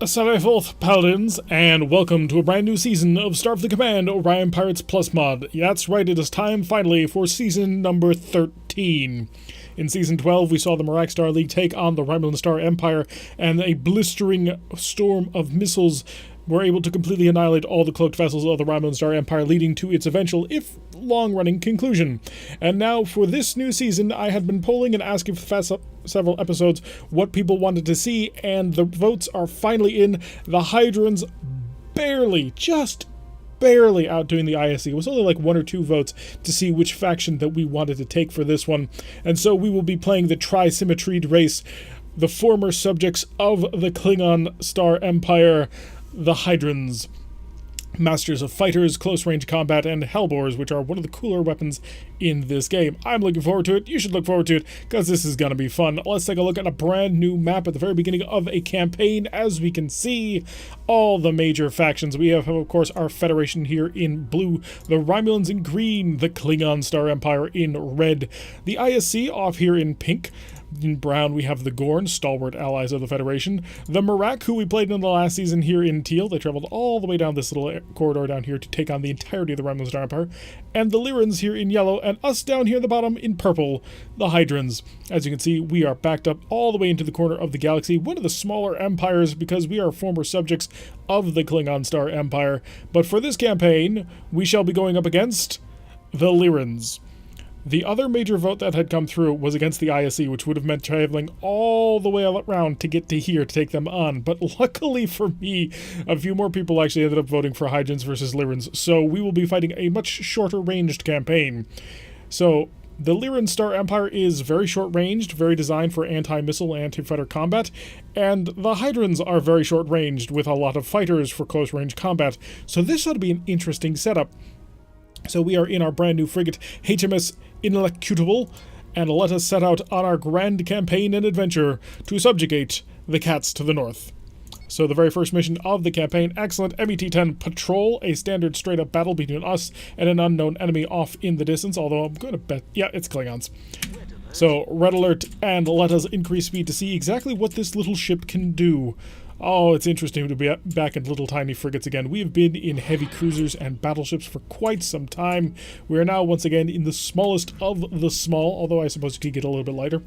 Salve Forth Paladins, and welcome to a brand new season of Starfleet Command Orion Pirates Plus mod. That's right, it is time finally for season number 13. In season 12, we saw the Lyran Star League take on the Lyran Star Empire, and a blistering storm of missiles were able to completely annihilate all the cloaked vessels of the Lyran Star Empire, leading to its eventual, if long-running, conclusion. And now, for this new season, I had been polling and asking for the past several episodes what people wanted to see, and the votes are finally in. The Hydrans just barely outdoing the ISC. It was only like 1 or 2 votes to see which faction that we wanted to take for this one. And so we will be playing the tri-symmetried race, the former subjects of the Klingon Star Empire, the Hydrans, masters of fighters, close-range combat, and hellbores, which are one of the cooler weapons in this game. I'm looking forward to it. You should look forward to it, because this is going to be fun. Let's take a look at a brand new map at the very beginning of a campaign. As we can see, all the major factions. We have, of course, our Federation here in blue, the Romulans in green, the Klingon Star Empire in red, the ISC off here in pink. In brown, we have the Gorn, stalwart allies of the Federation. The Marak, who we played in the last season, here in teal. They traveled all the way down this little corridor down here to take on the entirety of the Lyran Star Empire. And the Lyrans here in yellow, and us down here at the bottom in purple, the Hydrans. As you can see, we are backed up all the way into the corner of the galaxy, one of the smaller empires because we are former subjects of the Klingon Star Empire. But for this campaign, we shall be going up against the Lyrans. The other major vote that had come through was against the ISC, which would have meant traveling all the way around to get to here to take them on. But luckily for me, a few more people actually ended up voting for Hydrans versus Lyrans, so we will be fighting a much shorter ranged campaign. So the Lyran Star Empire is very short-ranged, very designed for anti-missile, anti-fighter combat, and the Hydrans are very short-ranged with a lot of fighters for close-range combat. So this ought to be an interesting setup. So we are in our brand new frigate, HMS Inelucutable, and let us set out on our grand campaign and adventure to subjugate the cats to the north. So the very first mission of the campaign, excellent MET-10 Patrol, a standard straight-up battle between us and an unknown enemy off in the distance, although I'm going to bet, yeah, it's Klingons. So, red alert, and let us increase speed to see exactly what this little ship can do. Oh, it's interesting to be back in little tiny frigates again. We have been in heavy cruisers and battleships for quite some time. We are now once again in the smallest of the small, although I suppose you could get a little bit lighter,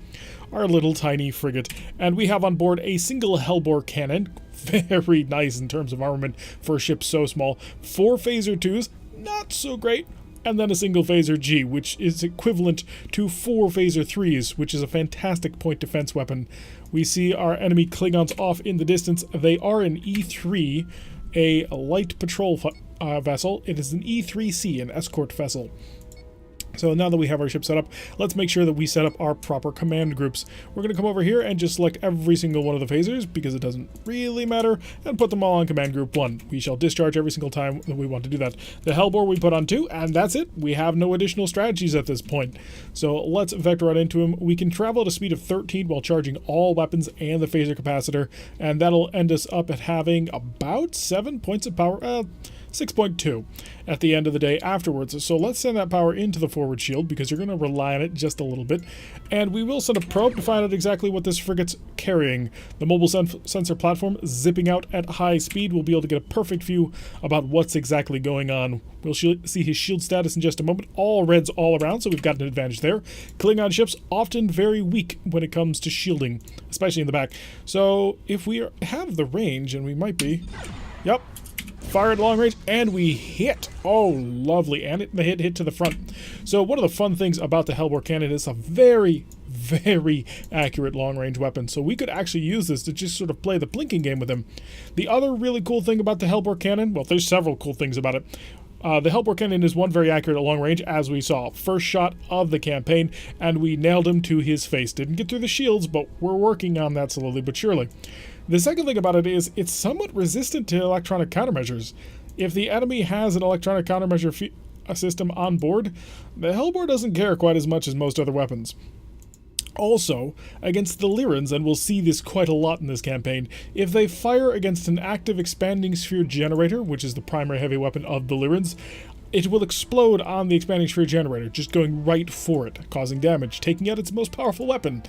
our little tiny frigate. And we have on board a single hellbore cannon, very nice in terms of armament for a ship so small. 4 phaser 2s, not so great. And then a single phaser G, which is equivalent to 4 phaser 3s, which is a fantastic point defense weapon. We see our enemy Klingons off in the distance. They are an E3, a light patrol vessel. It is an E3C, an escort vessel. So now that we have our ship set up, let's make sure that we set up our proper command groups. We're going to come over here and just select every single one of the phasers, because it doesn't really matter, and put them all on command group 1. We shall discharge every single time that we want to do that. The hellbore we put on 2, and that's it. We have no additional strategies at this point. So let's vector right into him. We can travel at a speed of 13 while charging all weapons and the phaser capacitor, and that'll end us up at having about 7 points of power. 6.2 at the end of the day afterwards. So let's send that power into the forward shield, because you're going to rely on it just a little bit. And we will send a probe to find out exactly what this frigate's carrying. The mobile sensor platform zipping out at high speed. We'll be able to get a perfect view about what's exactly going on. We'll see his shield status in just a moment. All reds all around, so we've got an advantage there. Klingon ships often very weak when it comes to shielding, especially in the back. So if we have the range, and we might be... Yep. Fire at long range, and we hit. Oh, lovely. And the hit to the front. So one of the fun things about the hellbore cannon is a very, very accurate long-range weapon. So we could actually use this to just sort of play the blinking game with him. The other really cool thing about the hellbore cannon, well, there's several cool things about it. The hellbore cannon is one very accurate at long range, as we saw. First shot of the campaign, and we nailed him to his face. Didn't get through the shields, but we're working on that slowly but surely. The second thing about it is it's somewhat resistant to electronic countermeasures. If the enemy has an electronic countermeasure system on board, the hellbore doesn't care quite as much as most other weapons. Also, against the Lyrans, and we'll see this quite a lot in this campaign, if they fire against an active expanding sphere generator, which is the primary heavy weapon of the Lyrans, it will explode on the expanding sphere generator, just going right for it, causing damage, taking out its most powerful weapon.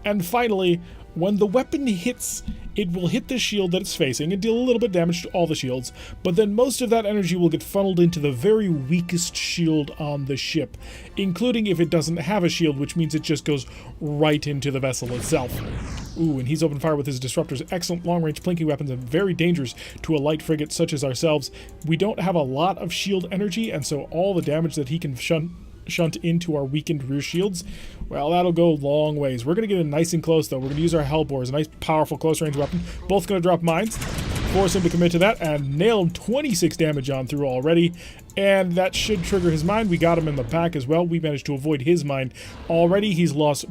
And finally, When the weapon hits, it will hit the shield that it's facing and deal a little bit of damage to all the shields, but then most of that energy will get funneled into the very weakest shield on the ship, including if it doesn't have a shield, which means it just goes right into the vessel itself. Ooh, and he's opened fire with his disruptors. Excellent long-range plinking weapons and very dangerous to a light frigate such as ourselves. We don't have a lot of shield energy, and so all the damage that he can shunt into our weakened rear shields, well, that'll go long ways. We're going to get in nice and close, though. We're going to use our Hellbore as a nice, powerful close-range weapon. Both going to drop mines. Force him to commit to that, and nail him 26 damage on through already. And that should trigger his mine. We got him in the pack as well. We managed to avoid his mine. Already, he's lost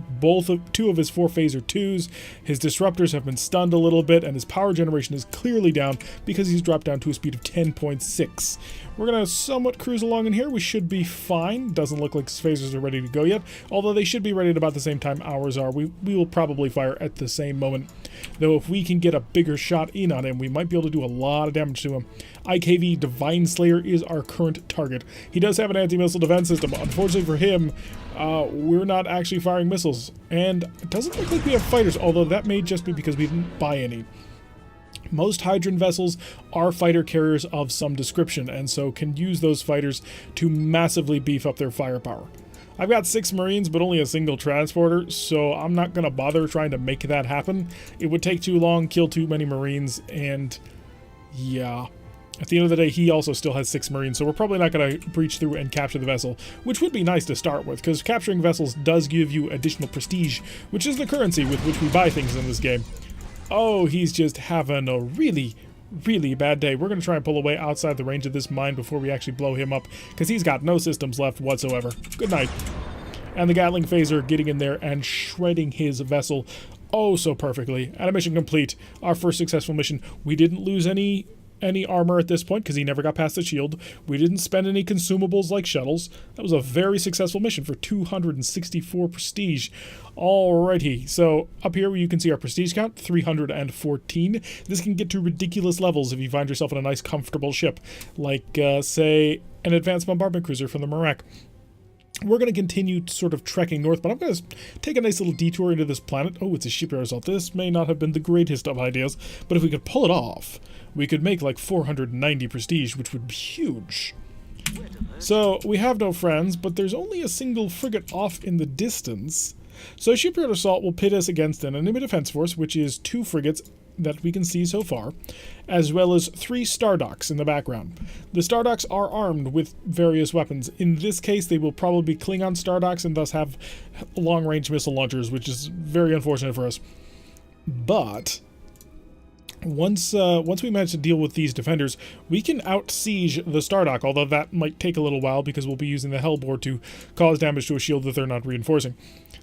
two of his 4 phaser 2s. His disruptors have been stunned a little bit, and his power generation is clearly down because he's dropped down to a speed of 10.6. We're going to somewhat cruise along in here. We should be fine. Doesn't look like his phasers are ready to go yet, although they should be ready at about the same time ours are. We will probably fire at the same moment. Though if we can get a bigger shot in on him, we might be able to do a lot of damage to him. IKV Divine Slayer is our current target. He does have an anti-missile defense system. Unfortunately for him, we're not actually firing missiles. And it doesn't look like we have fighters, although that may just be because we didn't buy any. Most Hydran vessels are fighter carriers of some description, and so can use those fighters to massively beef up their firepower. I've got 6 Marines, but only a single transporter, so I'm not going to bother trying to make that happen. It would take too long, kill too many Marines, and yeah. At the end of the day, he also still has 6 Marines, so we're probably not going to breach through and capture the vessel, which would be nice to start with, because capturing vessels does give you additional prestige, which is the currency with which we buy things in this game. Oh, he's just having a really bad day. We're going to try and pull away outside the range of this mine before we actually blow him up, because he's got no systems left whatsoever. Good night. And the Gatling phaser getting in there and shredding his vessel oh so perfectly. And a mission complete. Our first successful mission. We didn't lose any armor at this point because he never got past the shield. We didn't spend any consumables like shuttles. That was a very successful mission for 264 prestige. Alrighty, so up here you can see our prestige count, 314. This can get to ridiculous levels if you find yourself in a nice comfortable ship, like say an advanced bombardment cruiser from the Marak. We're going to continue sort of trekking north, but I'm going to take a nice little detour into this planet. Oh, it's a shipyard result. This may not have been the greatest of ideas, but if we could pull it off, we could make like 490 prestige, which would be huge. So, we have no friends, but there's only a single frigate off in the distance. So, shipyard assault will pit us against an enemy defense force, which is 2 frigates that we can see so far, as well as 3 Stardocks in the background. The Stardocks are armed with various weapons. In this case, they will probably be Klingon Stardocks and thus have long-range missile launchers, which is very unfortunate for us. But once we manage to deal with these defenders, we can out-siege the Stardock, although that might take a little while because we'll be using the Hellbore to cause damage to a shield that they're not reinforcing.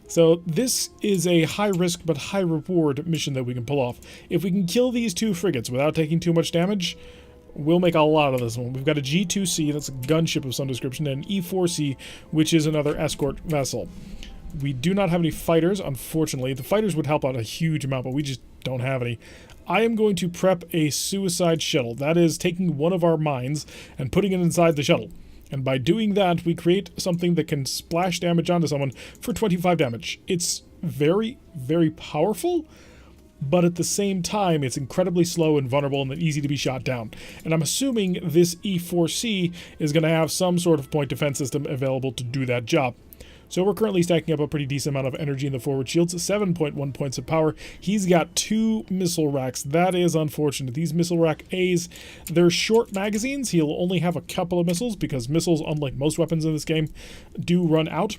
So this is a high-risk but high-reward mission that we can pull off. If we can kill these 2 frigates without taking too much damage, we'll make a lot of this one. We've got a G2C, that's a gunship of some description, and an E4C, which is another escort vessel. We do not have any fighters, unfortunately. The fighters would help out a huge amount, but we just don't have any. I am going to prep a suicide shuttle. That is taking one of our mines and putting it inside the shuttle. And by doing that, we create something that can splash damage onto someone for 25 damage. It's very, very powerful, but at the same time, it's incredibly slow and vulnerable and easy to be shot down. And I'm assuming this E4C is going to have some sort of point defense system available to do that job. So we're currently stacking up a pretty decent amount of energy in the forward shields, 7.1 points of power. He's got 2 missile racks. That is unfortunate. These missile rack A's, they're short magazines. He'll only have a couple of missiles because missiles, unlike most weapons in this game, do run out.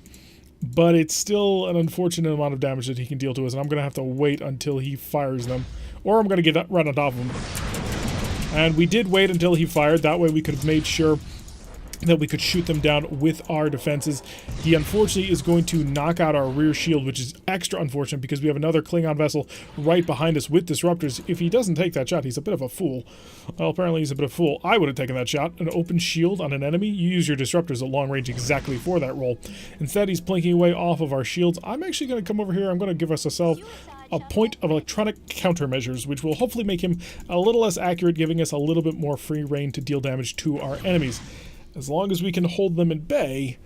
But it's still an unfortunate amount of damage that he can deal to us, and I'm going to have to wait until he fires them. Or I'm going to get run on top of him. And we did wait until he fired. That way we could have made sure that we could shoot them down with our defenses. He unfortunately is going to knock out our rear shield, which is extra unfortunate because we have another Klingon vessel right behind us with disruptors. If he doesn't take that shot, he's a bit of a fool. Well, apparently he's a bit of a fool. I would have taken that shot. An open shield on an enemy, you use your disruptors at long range exactly for that role. Instead, he's plinking away off of our shields. I'm actually going to come over here. I'm going to give us a point of electronic countermeasures, which will hopefully make him a little less accurate, giving us a little bit more free reign to deal damage to our enemies. As long as we can hold them at bay,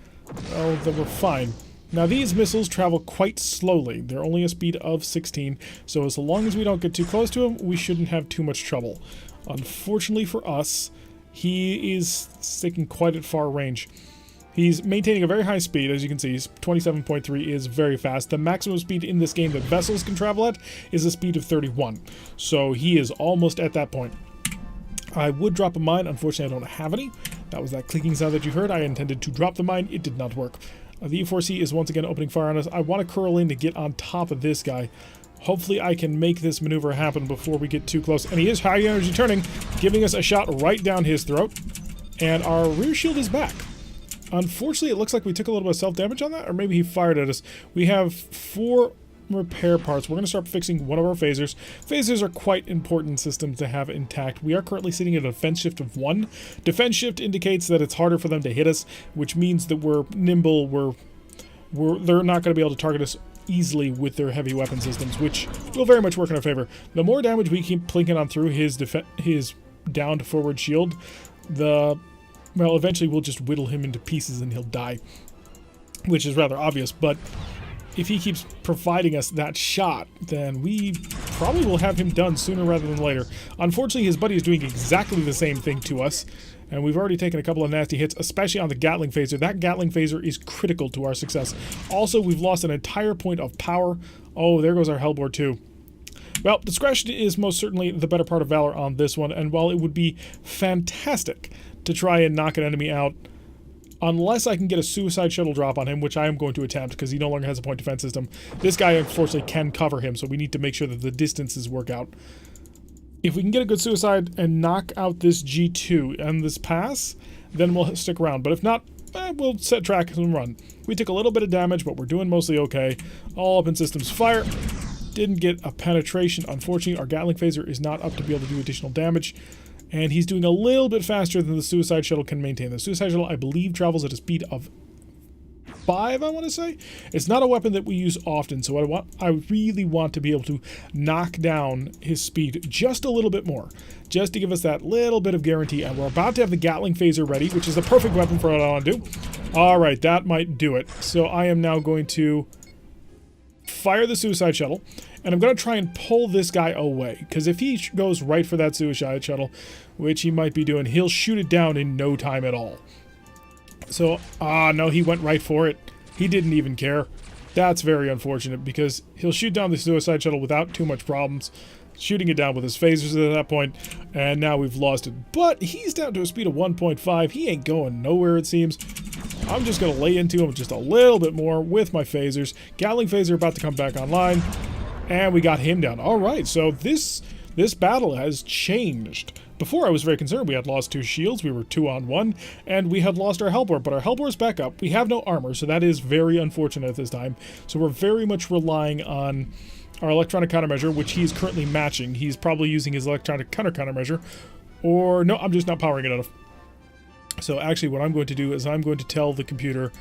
well, then we're fine. Now these missiles travel quite slowly. They're only a speed of 16, so as long as we don't get too close to him, we shouldn't have too much trouble. Unfortunately for us, he is sticking quite at far range. He's maintaining a very high speed, as you can see. 27.3 is very fast. The maximum speed in this game that vessels can travel at is a speed of 31. So he is almost at that point. I would drop a mine. Unfortunately, I don't have any. That was that clicking sound that you heard. I intended to drop the mine. It did not work. The E4C is once again opening fire on us. I want to curl in to get on top of this guy. Hopefully I can make this maneuver happen before we get too close. And he is high energy turning, giving us a shot right down his throat. And our rear shield is back. Unfortunately, it looks like we took a little bit of self-damage on that, or maybe he fired at us. We have 4 repair parts. We're going to start fixing one of our phasers. Phasers are quite important systems to have intact. We are currently sitting at a defense shift of 1. Defense shift indicates that it's harder for them to hit us, which means that we're nimble, they're not going to be able to target us easily with their heavy weapon systems, which will very much work in our favor. The more damage we keep plinking on through his downed forward shield, well, eventually we'll just whittle him into pieces and he'll die, which is rather obvious, but if he keeps providing us that shot, then we probably will have him done sooner rather than later. Unfortunately, his buddy is doing exactly the same thing to us, and we've already taken a couple of nasty hits, especially on the Gatling phaser. That Gatling phaser is critical to our success. Also, we've lost an entire point of power. Oh, there goes our Hellbore too. Well, discretion is most certainly the better part of valor on this one, and while it would be fantastic to try and knock an enemy out, unless I can get a suicide shuttle drop on him, which I am going to attempt because he no longer has a point defense system, this guy unfortunately can cover him, so we need to make sure that the distances work out. If we can get a good suicide and knock out this G2 and this pass, then we'll stick around, but if not, we'll set track and run. We took a little bit of damage, but we're doing mostly okay. All up in systems fire. Didn't get a penetration. Unfortunately, our Gatling phaser is not up to be able to do additional damage, and he's doing a little bit faster than the suicide shuttle can maintain. The suicide shuttle, I believe, travels at a speed of 5, I want to say. It's not a weapon that we use often, so I really want to be able to knock down his speed just a little bit more, just to give us that little bit of guarantee. And we're about to have the Gatling phaser ready, which is the perfect weapon for what I want to do. All right, that might do it. So I am now going to fire the suicide shuttle, and I'm going to try and pull this guy away, because if he goes right for that suicide shuttle, which he might be doing, he'll shoot it down in no time at all. So, no, he went right for it. He didn't even care. That's very unfortunate, because he'll shoot down the suicide shuttle without too much problems, shooting it down with his phasers at that point, and now we've lost it. But he's down to a speed of 1.5. He ain't going nowhere, it seems. I'm just going to lay into him just a little bit more with my phasers. Gatling phaser about to come back online, and we got him down. All right, so this battle has changed. Before, I was very concerned. We had lost 2 shields, we were 2-on-1, and we had lost our Hellbore, but our Hellbore's back up. We have no armor, so that is very unfortunate at this time. So we're very much relying on our electronic countermeasure, which he's currently matching. He's probably using his electronic countermeasure, or no, I'm just not powering it enough. So actually what I'm going to do is I'm going to tell the computer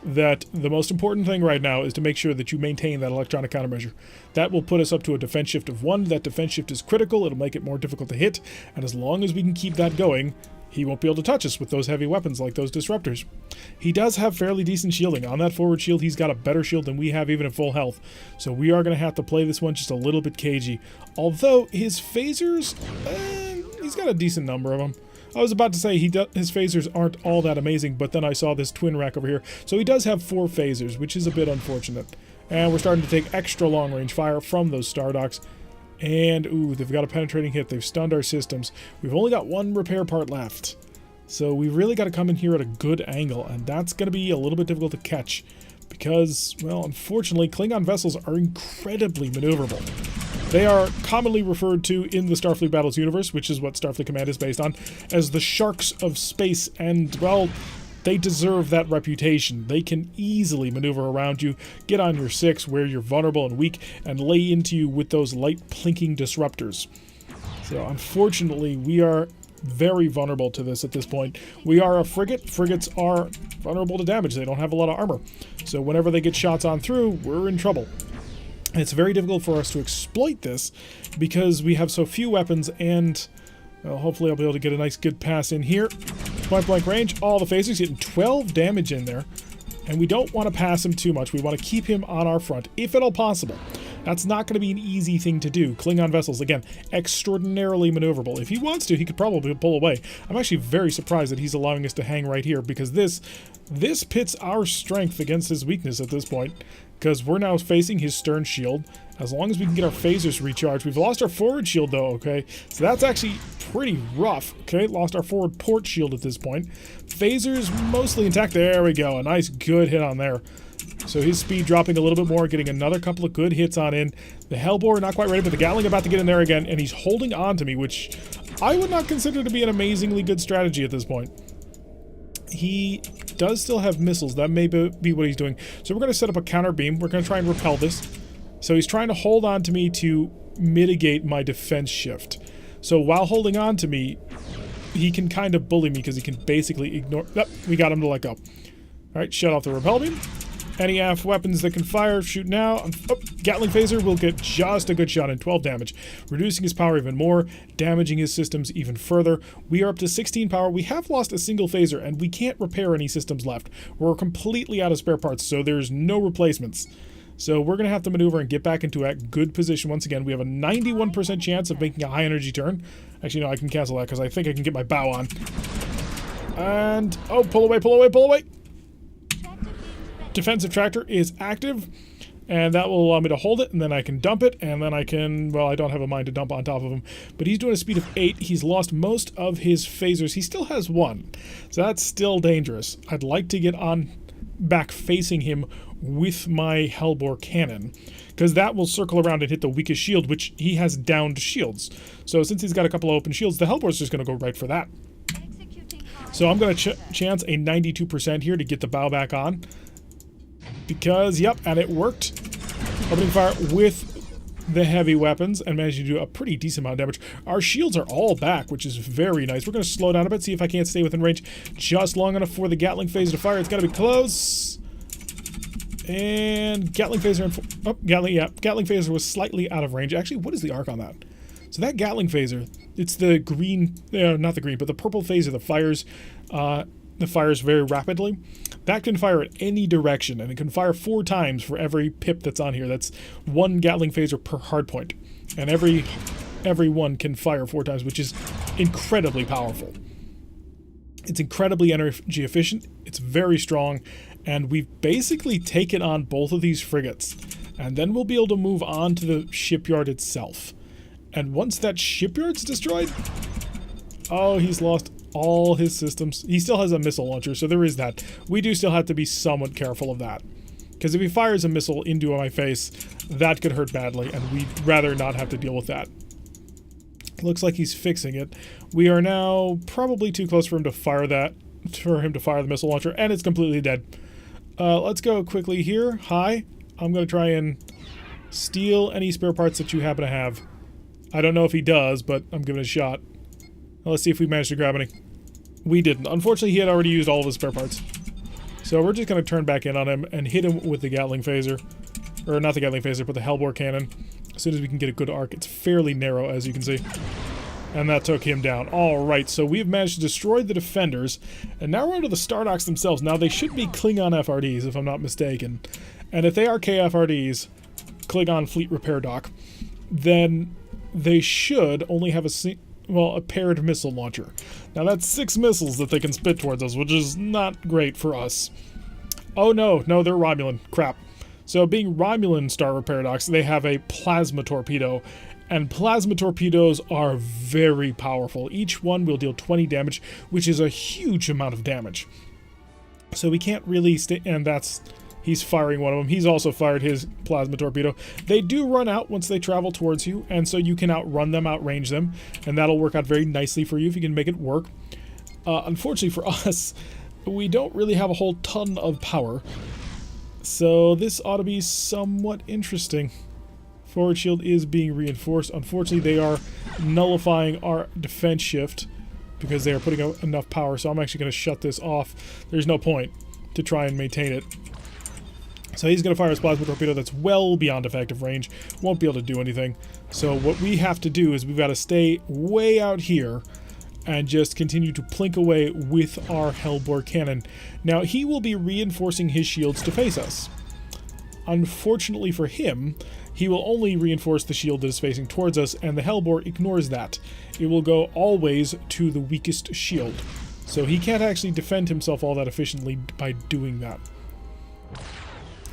that the most important thing right now is to make sure that you maintain that electronic countermeasure. That will put us up to a defense shift of 1. That defense shift is critical. It'll make it more difficult to hit, and as long as we can keep that going, he won't be able to touch us with those heavy weapons like those disruptors. He does have fairly decent shielding. On that forward shield, he's got a better shield than we have even at full health. So we are going to have to play this one just a little bit cagey. Although his phasers, he's got a decent number of them. I was about to say his phasers aren't all that amazing, but then I saw this twin rack over here. So he does have 4 phasers, which is a bit unfortunate. And we're starting to take extra long-range fire from those star docks. And, ooh, they've got a penetrating hit. They've stunned our systems. We've only got 1 repair part left. So we really got to come in here at a good angle, and that's going to be a little bit difficult to catch. Because, well, unfortunately, Klingon vessels are incredibly maneuverable. They are commonly referred to in the Starfleet Battles universe, which is what Starfleet Command is based on, as the sharks of space, and, well, they deserve that reputation. They can easily maneuver around you, get on your 6 where you're vulnerable and weak, and lay into you with those light plinking disruptors. So, unfortunately, we are very vulnerable to this at this point. We are a frigate. Frigates are vulnerable to damage. They don't have a lot of armor. So whenever they get shots on through, we're in trouble. And it's very difficult for us to exploit this because we have so few weapons, and well, hopefully I'll be able to get a nice good pass in here. Point blank range, all the phasers getting 12 damage in there. And we don't want to pass him too much. We want to keep him on our front, if at all possible. That's not going to be an easy thing to do. Klingon vessels, again, extraordinarily maneuverable. If he wants to, he could probably pull away. I'm actually very surprised that he's allowing us to hang right here, because this pits our strength against his weakness at this point, because we're now facing his stern shield. As long as we can get our phasers recharged. We've lost our forward shield, though, okay? So that's actually pretty rough, okay? Lost our forward port shield at this point. Phasers mostly intact. There we go. A nice, good hit on there. So his speed dropping a little bit more, getting another couple of good hits on in. The Hellbore not quite ready, but the Gatling about to get in there again, and he's holding on to me, which I would not consider to be an amazingly good strategy at this point. He does still have missiles. That may be what he's doing. So we're going to set up a counter beam. We're going to try and repel this. So he's trying to hold on to me to mitigate my defense shift. So while holding on to me, he can kind of bully me because he can basically ignore... Oh, we got him to let go. All right, shut off the repel beam. Any AF weapons that can fire, shoot now. Oh, Gatling Phaser will get just a good shot in 12 damage, reducing his power even more, damaging his systems even further. We are up to 16 power. We have lost a single phaser, and we can't repair any systems left. We're completely out of spare parts, so there's no replacements. So we're going to have to maneuver and get back into a good position once again. We have a 91% chance of making a high energy turn. Actually, no, I can cancel that because I think I can get my bow on. And, oh, pull away, pull away, pull away. Defensive tractor is active, and that will allow me to hold it, and then I can dump it, and then I can, well, I don't have a mind to dump on top of him, but he's doing a speed of 8. He's lost most of his phasers. He still has 1, so that's still dangerous. I'd like to get on back facing him with my Hellbore cannon, because that will circle around and hit the weakest shield, which he has downed shields. So since he's got a couple of open shields, the Hellbore's just going to go right for that. So I'm going to chance a 92% here to get the bow back on. Because, yep, and it worked. Opening fire with the heavy weapons and managed to do a pretty decent amount of damage. Our shields are all back, which is very nice. We're going to slow down a bit, see if I can't stay within range just long enough for the Gatling Phaser to fire. It's got to be close. And Gatling Phaser... Gatling Phaser was slightly out of range. Actually, what is the arc on that? So that Gatling Phaser, it's the green... not the green, but the purple phaser that fires... fires very rapidly. That can fire at any direction, and it can fire 4 times for every pip that's on here. That's 1 Gatling Phaser per hardpoint, and every one can fire 4 times, which is incredibly powerful. It's incredibly energy efficient, it's very strong, and we've basically taken on both of these frigates, and then we'll be able to move on to the shipyard itself. And once that shipyard's destroyed... Oh, he's lost all his systems. He still has a missile launcher, so there is that. We do still have to be somewhat careful of that. Because if he fires a missile into my face, that could hurt badly, and we'd rather not have to deal with that. Looks like he's fixing it. We are now probably too close for him to fire that, the missile launcher, and it's completely dead. Let's go quickly here. Hi. I'm going to try and steal any spare parts that you happen to have. I don't know if he does, but I'm giving it a shot. Let's see if we managed to grab any. We didn't. Unfortunately, he had already used all of his spare parts. So we're just going to turn back in on him and hit him with the Gatling Phaser. Or not the Gatling Phaser, but the Hellbore cannon. As soon as we can get a good arc. It's fairly narrow, as you can see. And that took him down. Alright, so we've managed to destroy the defenders. And now we're onto the Star Docks themselves. Now, they should be Klingon FRDs, if I'm not mistaken. And if they are KFRDs, Klingon Fleet Repair Dock, then they should only have a paired missile launcher. Now that's 6 missiles that they can spit towards us, which is not great for us. Oh no, they're Romulan. Crap. So being Romulan Star Repair Docks, they have a plasma torpedo, and plasma torpedoes are very powerful. Each one will deal 20 damage, which is a huge amount of damage. So we can't really stay, and he's firing one of them. He's also fired his plasma torpedo. They do run out once they travel towards you, and so you can outrun them, outrange them, and that'll work out very nicely for you if you can make it work. Unfortunately for us, we don't really have a whole ton of power, so this ought to be somewhat interesting. Forward shield is being reinforced. Unfortunately, they are nullifying our defense shift because they are putting out enough power, so I'm actually going to shut this off. There's no point to try and maintain it. So he's going to fire his plasma torpedo that's well beyond effective range. Won't be able to do anything. So what we have to do is we've got to stay way out here and just continue to plink away with our Hellbore cannon. Now, he will be reinforcing his shields to face us. Unfortunately for him, he will only reinforce the shield that is facing towards us, and the Hellbore ignores that. It will go always to the weakest shield. So he can't actually defend himself all that efficiently by doing that.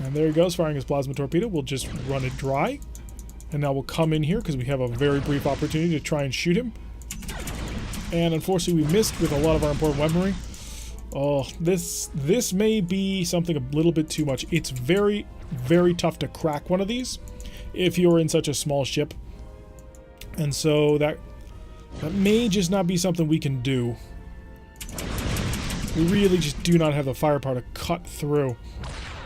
And there he goes, firing his plasma torpedo. We'll just run it dry. And now we'll come in here because we have a very brief opportunity to try and shoot him. And unfortunately we missed with a lot of our important weaponry. Oh, this may be something a little bit too much. It's very, very tough to crack one of these if you're in such a small ship. And so that may just not be something we can do. We really just do not have the firepower to cut through.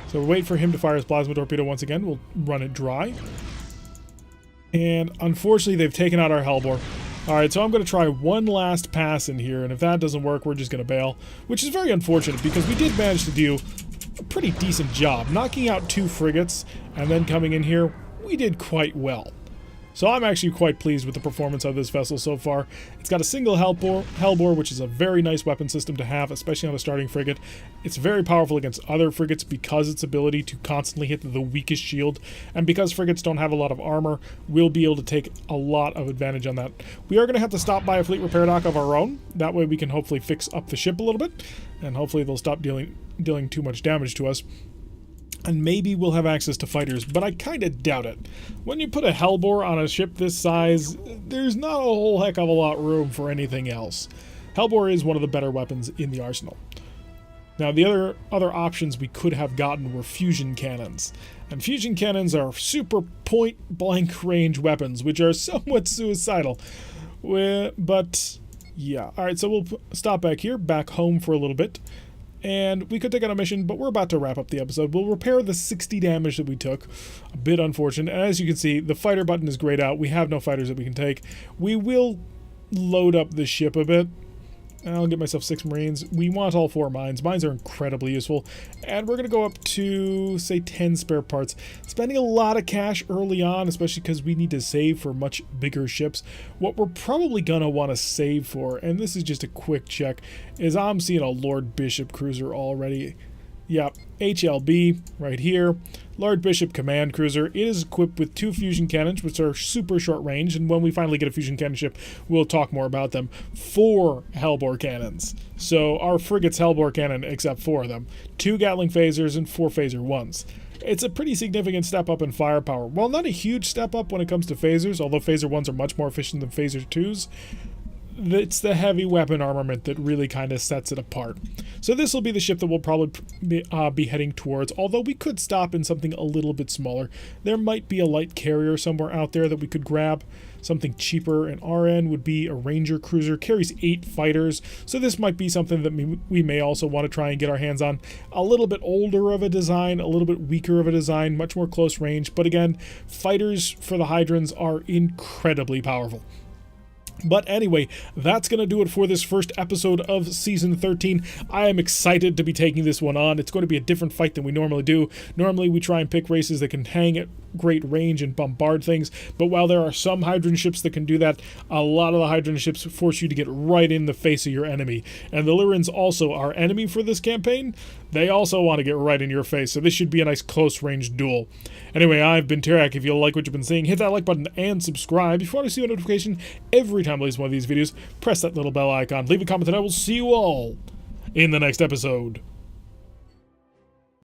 So we'll wait for him to fire his plasma torpedo once again. We'll run it dry. And unfortunately, they've taken out our Hellbore. Alright, so I'm going to try one last pass in here, and if that doesn't work, we're just going to bail. Which is very unfortunate, because we did manage to do a pretty decent job. Knocking out 2 frigates, and then coming in here, we did quite well. So I'm actually quite pleased with the performance of this vessel so far. It's got a single Hellbore, which is a very nice weapon system to have, especially on a starting frigate. It's very powerful against other frigates because its ability to constantly hit the weakest shield, and because frigates don't have a lot of armor, we'll be able to take a lot of advantage on that. We are going to have to stop by a fleet repair dock of our own. That way we can hopefully fix up the ship a little bit, and hopefully they'll stop dealing too much damage to us. And maybe we'll have access to fighters, but I kind of doubt it. When you put a Hellbore on a ship this size, there's not a whole heck of a lot of room for anything else. Hellbore is one of the better weapons in the arsenal. Now, the other options we could have gotten were fusion cannons. And fusion cannons are super point-blank range weapons, which are somewhat suicidal. But, yeah. Alright, so we'll stop back here, back home for a little bit. And we could take on a mission, but we're about to wrap up the episode. We'll repair the 60 damage that we took. A bit unfortunate. And as you can see, the fighter button is grayed out. We have no fighters that we can take. We will load up the ship a bit. And I'll get myself 6 Marines. We want all 4 mines. Mines are incredibly useful. And we're going to go up to, say, 10 spare parts. Spending a lot of cash early on, especially because we need to save for much bigger ships. What we're probably going to want to save for, and this is just a quick check, is I'm seeing a Lord Bishop cruiser already. Yep, HLB right here. Lord Bishop Command cruiser. It is equipped with 2 fusion cannons, which are super short range, and when we finally get a fusion cannon ship, we'll talk more about them. 4 Hellbore cannons. So our frigate's Hellbore cannon, except 4 of them. 2 Gatling phasers and 4 phaser 1s. It's a pretty significant step up in firepower. While not a huge step up when it comes to phasers, although phaser 1s are much more efficient than phaser 2s, it's the heavy weapon armament that really kind of sets it apart. So this will be the ship that we'll probably be heading towards, although we could stop in something a little bit smaller. There might be a light carrier somewhere out there that we could grab. Something cheaper in RN would be a Ranger cruiser, carries 8 fighters, so this might be something that we may also want to try and get our hands on. A little bit older of a design, a little bit weaker of a design, much more close range, but again, fighters for the Hydrans are incredibly powerful. But anyway, that's going to do it for this first episode of Season 13. I am excited to be taking this one on. It's going to be a different fight than we normally do. Normally, we try and pick races that can hang at great range and bombard things, but while there are some Hydran ships that can do that, a lot of the Hydran ships force you to get right in the face of your enemy. And the Lyrans also are enemy for this campaign. They also want to get right in your face, so this should be a nice close-range duel. Anyway, I've been Tirak. If you like what you've been seeing, hit that like button and subscribe. If you want to see a notification every time I release one of these videos, press that little bell icon. Leave a comment and I will see you all in the next episode.